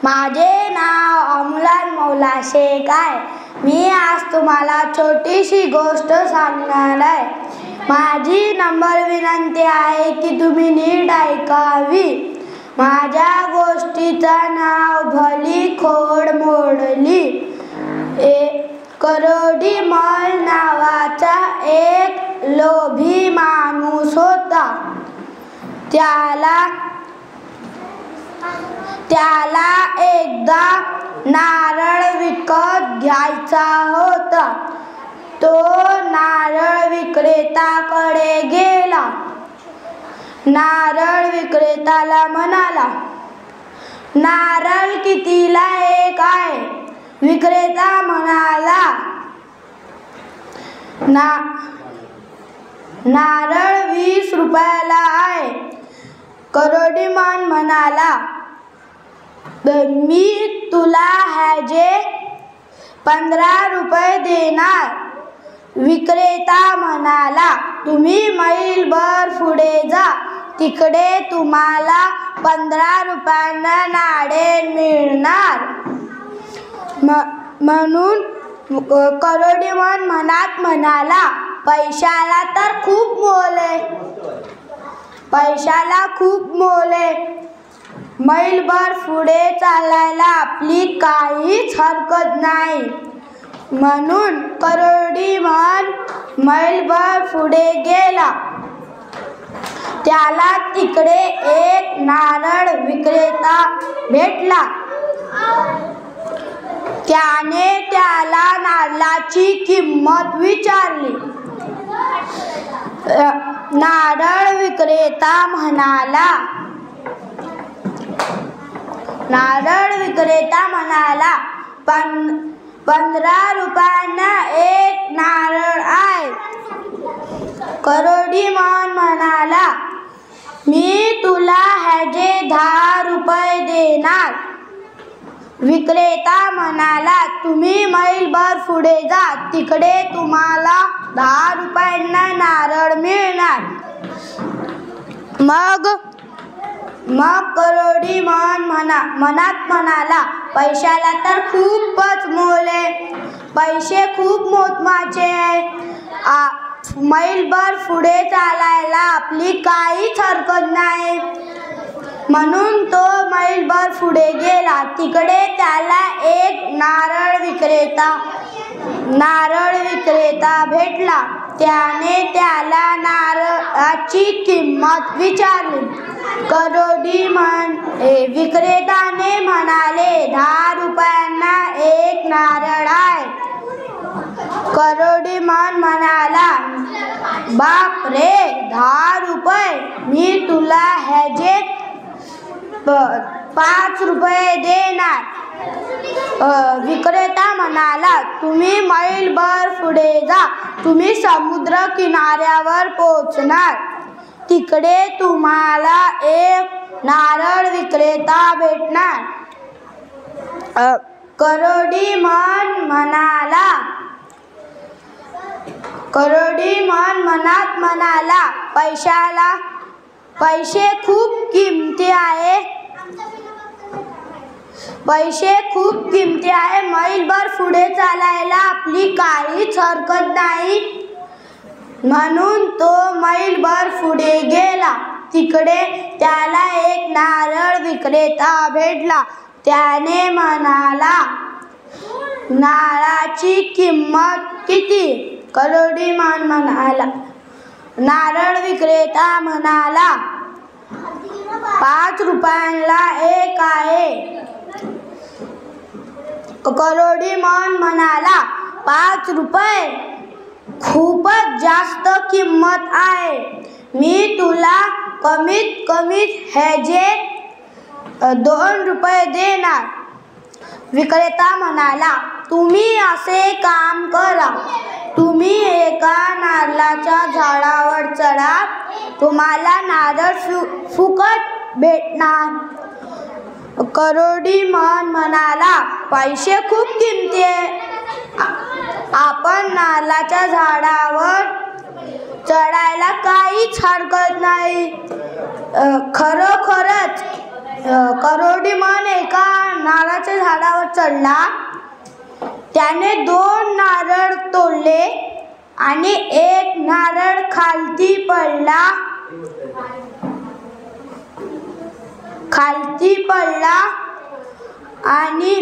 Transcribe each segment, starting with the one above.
माझे नाव अमोलाल मौला शेख आहे. मी आज तुम्हाला छोटीशी गोष्ट सांगणार आहे. माझी नम्र विनंती आहे की तुम्ही नीट ऐकावी. माझ्या गोष्टीचं नाव भली खोड मोडली. करोडी मल नावाचा एक लोभी माणूस होता. त्याला एकदा नारळ विकत घ्यायचा होता. तो नारळ विक्रेत्याकडे गेला. नारळ विक्रेत्याला म्हणाला, नारळ कितीला एक आहे? विक्रेता म्हणाला, नारळ 20 रुपयाला आहे. करोडीमान म्हणाला, मी तुला ह्याचे 15 रुपये देणार. विक्रेता म्हणाला, तुम्ही मैलभर पुढे जा, तिकडे तुम्हाला 15 रुपयांना नाणे मिळणार. म्हणून करोडीमान मनात म्हणाला, पैशाला तर खूप मोल आहे. पैशाला खूप मोल आहे. मैलभर पुढे चालायला आपली काहीच हरकत नाही. म्हणून करोडीमान मैलभर पुढे गेला. त्याला तिकडे एक नारळ विक्रेता भेटला. त्याने त्याला नारळाची किंमत विचारली. नारळ विक्रेता म्हणाला, 15 रुपयांना एक नारळ आहे. करोडीमान म्हणाला, मी तुला ह्याचे 10 रुपये देणार. विक्रेता म्हणाला, तुम्ही मैलभर पुढे जा, तिकडे तुम्हाला 10 रुपयांना नारळ मिळणार. मग करोडीमान मनात म्हणाला, पैशाला तर खूपच मोल आहे. पैसे खूप मोठमोठे आहे. मैलभर पुढे चालायला आपली काहीच हरकत नाही. म्हणून तो मैलभर पुढे गेला. तिकडे त्याला एक नारळ विक्रेता भेटला. त्याने त्याला नारळाची किंमत विचारली. विक्रेत्याने म्हणाले, 10 रुपयांना एक नारळ आहे. करोडीमान म्हणाला, बाप रे, 10 रुपये? मी तुला ह्याचे 5 रुपये देणार. विक्रेता म्हणाला, तुम्ही मैलभर पुढे जा, तुम्ही समुद्र किनाऱ्यावर पोहोचणार. तिकडे तुम्हाला एक नारळ विक्रेता भेटणार. करोडीमान मनात म्हणाला, पैसे खूप किमती आहे. मैलभर पुढे चालायला आपली काहीच हरकत नाही. म्हणून तो मैलभर पुढे गेला. तिकडे त्याला एक नारळ विक्रेता भेटला. त्याने म्हणाला, नारळाची किंमत किती? करोडीमान म्हणाला. नारळ विक्रेता म्हणाला, 5 रुपयांना एक आहे. करोडीमान म्हणाला, 5 रुपये? खूपच जास्त किंमत आहे. मी तुला कमीत कमी ह्याचे 2 रुपये देणार. विक्रेता म्हणाला, तुम्ही असे काम करा, तुम्ही एका नारळाच्या झाडावर चढा, तुम्हाला नारळ फुकट भेटणार. करोडीमान म्हणाला, पैसे खूप किमती आहे. आपण नारळाच्या झाडावर चढायला काहीच हरकत नाही. खरोखरच करोडीमान एका नारळाच्या झाडावर चढला. त्याने 2 नारळ तोडले आणि एक नारळ खालती पडला आणि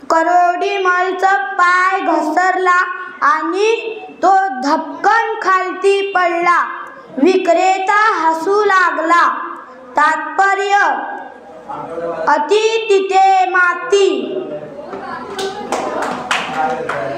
करोडीमलचा पाय घसरला आणि तो धपकन खालती पडला. विक्रेता हसू लागला. तात्पर्य: अति तिथे माती.